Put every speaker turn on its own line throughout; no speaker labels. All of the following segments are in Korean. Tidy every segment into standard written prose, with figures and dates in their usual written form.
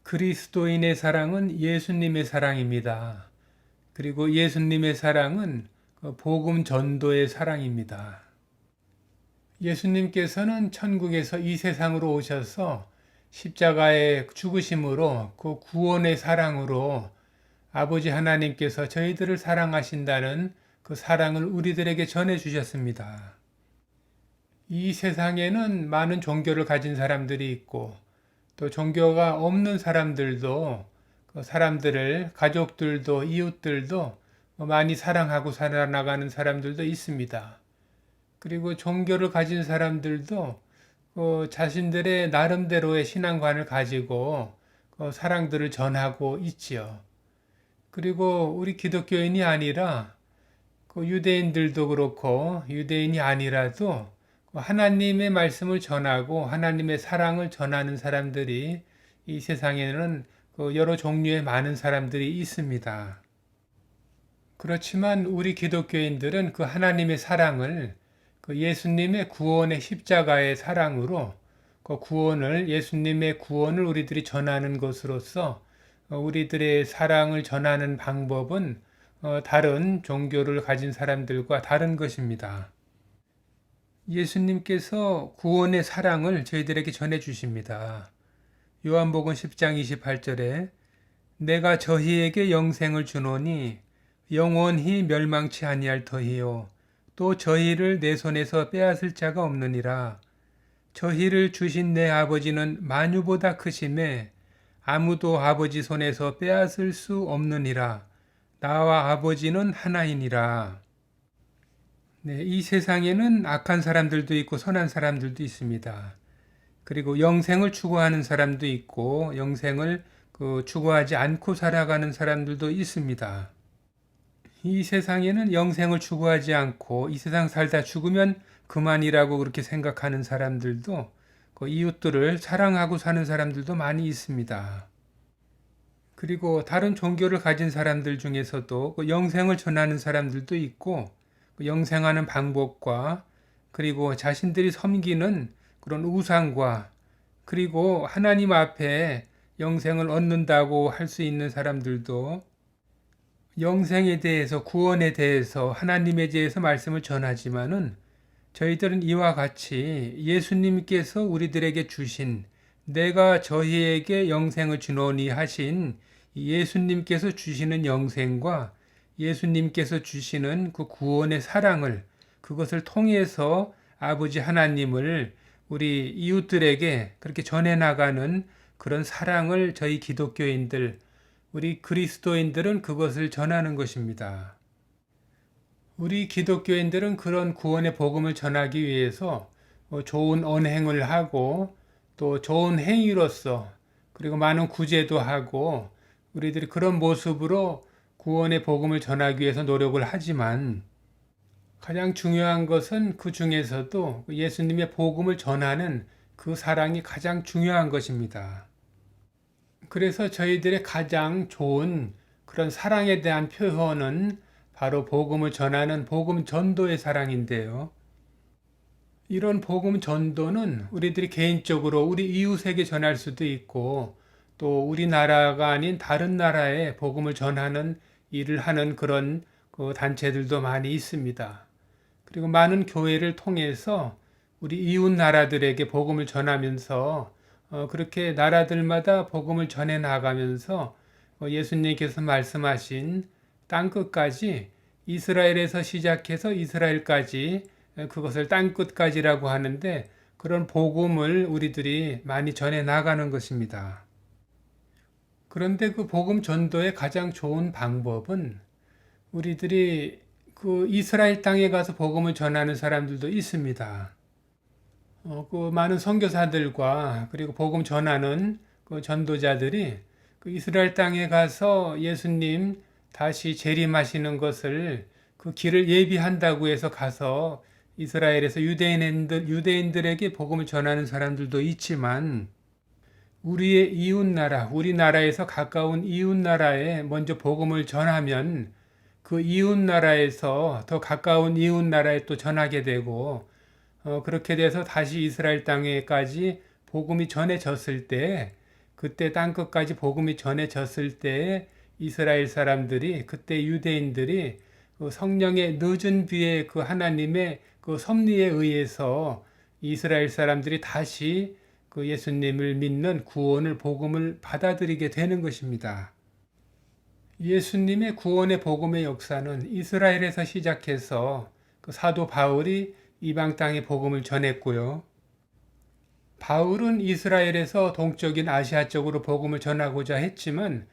그리스도인의 사랑은 예수님의 사랑입니다. 그리고 예수님의 사랑은 복음 전도의 사랑입니다. 예수님께서는 천국에서 이 세상으로 오셔서 십자가의 죽으심으로 그 구원의 사랑으로 아버지 하나님께서 저희들을 사랑하신다는 그 사랑을 우리들에게 전해 주셨습니다. 이 세상에는 많은 종교를 가진 사람들이 있고 또 종교가 없는 사람들도 그 사람들을 가족들도 이웃들도 많이 사랑하고 살아나가는 사람들도 있습니다. 그리고 종교를 가진 사람들도 자신들의 나름대로의 신앙관을 가지고 사랑들을 전하고 있지요. 그리고 우리 기독교인이 아니라 유대인들도 그렇고 유대인이 아니라도 하나님의 말씀을 전하고 하나님의 사랑을 전하는 사람들이 이 세상에는 여러 종류의 많은 사람들이 있습니다. 그렇지만 우리 기독교인들은 그 하나님의 사랑을 그 예수님의 구원의 십자가의 사랑으로 그 구원을 예수님의 구원을 우리들이 전하는 것으로서 우리들의 사랑을 전하는 방법은 다른 종교를 가진 사람들과 다른 것입니다. 예수님께서 구원의 사랑을 저희들에게 전해 주십니다. 요한복음 10장 28절에 내가 저희에게 영생을 주노니 영원히 멸망치 아니할 터이요 또 저희를 내 손에서 빼앗을 자가 없느니라. 저희를 주신 내 아버지는 만유보다 크심에 아무도 아버지 손에서 빼앗을 수 없느니라. 나와 아버지는 하나이니라. 네, 이 세상에는 악한 사람들도 있고 선한 사람들도 있습니다. 그리고 영생을 추구하는 사람도 있고 영생을 추구하지 않고 살아가는 사람들도 있습니다. 이 세상에는 영생을 추구하지 않고 이 세상 살다 죽으면 그만이라고 그렇게 생각하는 사람들도 이웃들을 사랑하고 사는 사람들도 많이 있습니다. 그리고 다른 종교를 가진 사람들 중에서도 영생을 전하는 사람들도 있고 영생하는 방법과 그리고 자신들이 섬기는 그런 우상과 그리고 하나님 앞에 영생을 얻는다고 할 수 있는 사람들도 영생에 대해서 구원에 대해서 하나님에 대해서 말씀을 전하지만은 저희들은 이와 같이 예수님께서 우리들에게 주신 내가 저희에게 영생을 주노니 하신 예수님께서 주시는 영생과 예수님께서 주시는 그 구원의 사랑을 그것을 통해서 아버지 하나님을 우리 이웃들에게 그렇게 전해나가는 그런 사랑을 저희 기독교인들, 우리 그리스도인들은 그것을 전하는 것입니다. 우리 기독교인들은 그런 구원의 복음을 전하기 위해서 좋은 언행을 하고 또 좋은 행위로서 그리고 많은 구제도 하고 우리들이 그런 모습으로 구원의 복음을 전하기 위해서 노력을 하지만 가장 중요한 것은 그 중에서도 예수님의 복음을 전하는 그 사랑이 가장 중요한 것입니다. 그래서 저희들의 가장 좋은 그런 사랑에 대한 표현은 바로 복음을 전하는 복음 전도의 사랑인데요. 이런 복음 전도는 우리들이 개인적으로 우리 이웃에게 전할 수도 있고 또 우리나라가 아닌 다른 나라에 복음을 전하는 일을 하는 그런 단체들도 많이 있습니다. 그리고 많은 교회를 통해서 우리 이웃 나라들에게 복음을 전하면서 그렇게 나라들마다 복음을 전해 나가면서 예수님께서 말씀하신 땅끝까지 이스라엘에서 시작해서 이스라엘까지 그것을 땅끝까지라고 하는데 그런 복음을 우리들이 많이 전해 나가는 것입니다. 그런데 그 복음 전도의 가장 좋은 방법은 우리들이 그 이스라엘 땅에 가서 복음을 전하는 사람들도 있습니다. 그 많은 선교사들과 그리고 복음 전하는 그 전도자들이 그 이스라엘 땅에 가서 예수님 다시 재림하시는 것을 그 길을 예비한다고 해서 가서 이스라엘에서 유대인들에게 복음을 전하는 사람들도 있지만 우리의 이웃 나라, 우리나라에서 가까운 이웃 나라에 먼저 복음을 전하면 그 이웃 나라에서 더 가까운 이웃 나라에 또 전하게 되고 그렇게 돼서 다시 이스라엘 땅에까지 복음이 전해졌을 때 그때 땅끝까지 복음이 전해졌을 때에 이스라엘 사람들이, 그때 유대인들이 그 성령의 늦은 비에 그 하나님의 그 섭리에 의해서 이스라엘 사람들이 다시 그 예수님을 믿는 구원을, 복음을 받아들이게 되는 것입니다. 예수님의 구원의 복음의 역사는 이스라엘에서 시작해서 그 사도 바울이 이방 땅에 복음을 전했고요. 바울은 이스라엘에서 동쪽인 아시아 쪽으로 복음을 전하고자 했지만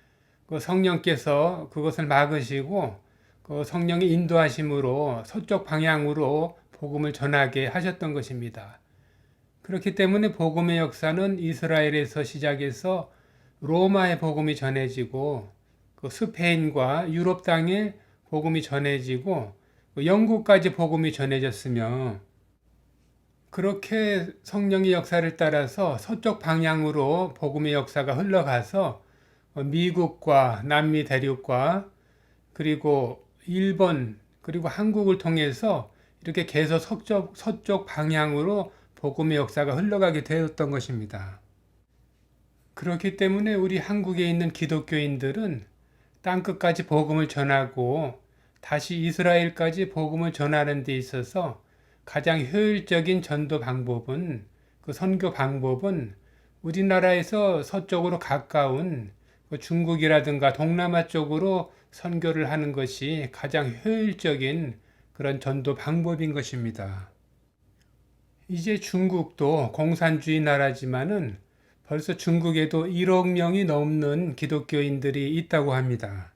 그 성령께서 그것을 막으시고 그 성령의 인도하심으로 서쪽 방향으로 복음을 전하게 하셨던 것입니다. 그렇기 때문에 복음의 역사는 이스라엘에서 시작해서 로마의 복음이 전해지고 그 스페인과 유럽 땅에 복음이 전해지고 영국까지 복음이 전해졌으며, 그렇게 성령의 역사를 따라서 서쪽 방향으로 복음의 역사가 흘러가서 미국과 남미 대륙과 그리고 일본 그리고 한국을 통해서 이렇게 계속 서쪽 방향으로 복음의 역사가 흘러가게 되었던 것입니다. 그렇기 때문에 우리 한국에 있는 기독교인들은 땅끝까지 복음을 전하고 다시 이스라엘까지 복음을 전하는 데 있어서 가장 효율적인 전도 방법은, 그 선교 방법은 우리나라에서 서쪽으로 가까운 중국이라든가 동남아 쪽으로 선교를 하는 것이 가장 효율적인 그런 전도 방법인 것입니다. 이제 중국도 공산주의 나라지만은 벌써 중국에도 1억 명이 넘는 기독교인들이 있다고 합니다.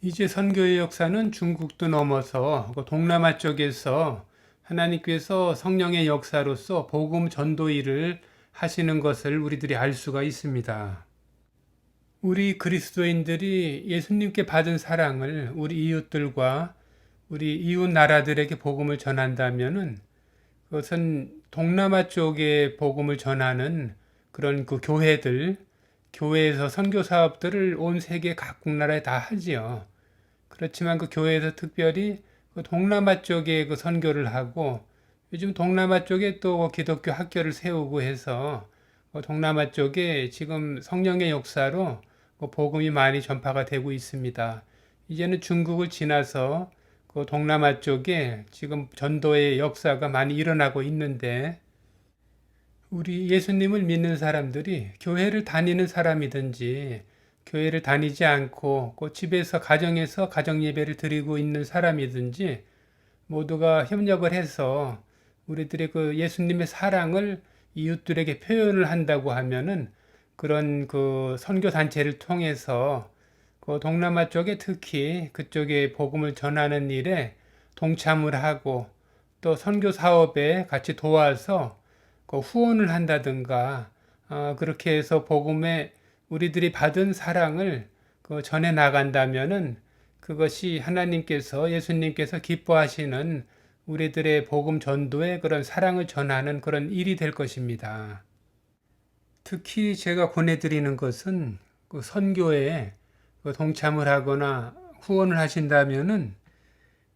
이제 선교의 역사는 중국도 넘어서 동남아 쪽에서 하나님께서 성령의 역사로서 복음 전도 일을 하시는 것을 우리들이 알 수가 있습니다. 우리 그리스도인들이 예수님께 받은 사랑을 우리 이웃들과 우리 이웃 나라들에게 복음을 전한다면은 그것은 동남아 쪽에 복음을 전하는 그런 그 교회에서 선교 사업들을 온 세계 각국 나라에 다 하지요. 그렇지만 그 교회에서 특별히 그 동남아 쪽에 그 선교를 하고, 요즘 동남아 쪽에 또 기독교 학교를 세우고 해서 동남아 쪽에 지금 성령의 역사로 복음이 많이 전파가 되고 있습니다. 이제는 중국을 지나서 그 동남아 쪽에 지금 전도의 역사가 많이 일어나고 있는데, 우리 예수님을 믿는 사람들이 교회를 다니는 사람이든지 교회를 다니지 않고 그 집에서 가정에서 가정 예배를 드리고 있는 사람이든지 모두가 협력을 해서 우리들의 그 예수님의 사랑을 이웃들에게 표현을 한다고 하면은 그런 그 선교 단체를 통해서 그 동남아 쪽에 특히 그쪽에 복음을 전하는 일에 동참을 하고 또 선교 사업에 같이 도와서 그 후원을 한다든가 그렇게 해서 복음에 우리들이 받은 사랑을 그 전해 나간다면은 그것이 하나님께서, 예수님께서 기뻐하시는 우리들의 복음 전도의 그런 사랑을 전하는 그런 일이 될 것입니다. 특히 제가 권해드리는 것은 그 선교에 그 동참을 하거나 후원을 하신다면은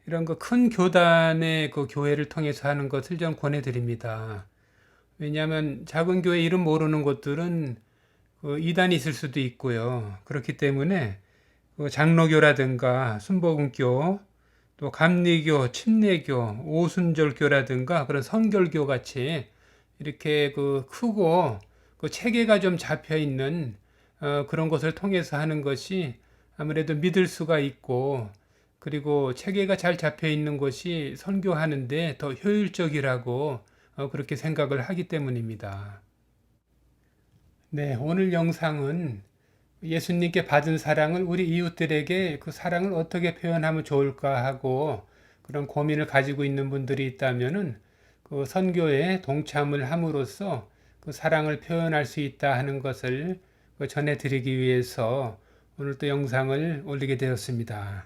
이런 그 큰 교단의 그 교회를 통해서 하는 것을 좀 권해드립니다. 왜냐하면 작은 교회 이름 모르는 곳들은 그 이단이 있을 수도 있고요. 그렇기 때문에 그 장로교라든가 순복음교, 또 감리교, 침례교, 오순절교라든가 그런 성결교 같이 이렇게 그 크고 그 체계가 좀 잡혀 있는 그런 것을 통해서 하는 것이 아무래도 믿을 수가 있고, 그리고 체계가 잘 잡혀 있는 것이 선교하는데 더 효율적이라고 그렇게 생각을 하기 때문입니다. 네, 오늘 영상은 예수님께 받은 사랑을 우리 이웃들에게 그 사랑을 어떻게 표현하면 좋을까 하고 그런 고민을 가지고 있는 분들이 있다면은 그 선교에 동참을 함으로써 그 사랑을 표현할 수 있다 하는 것을 전해드리기 위해서 오늘 또 영상을 올리게 되었습니다.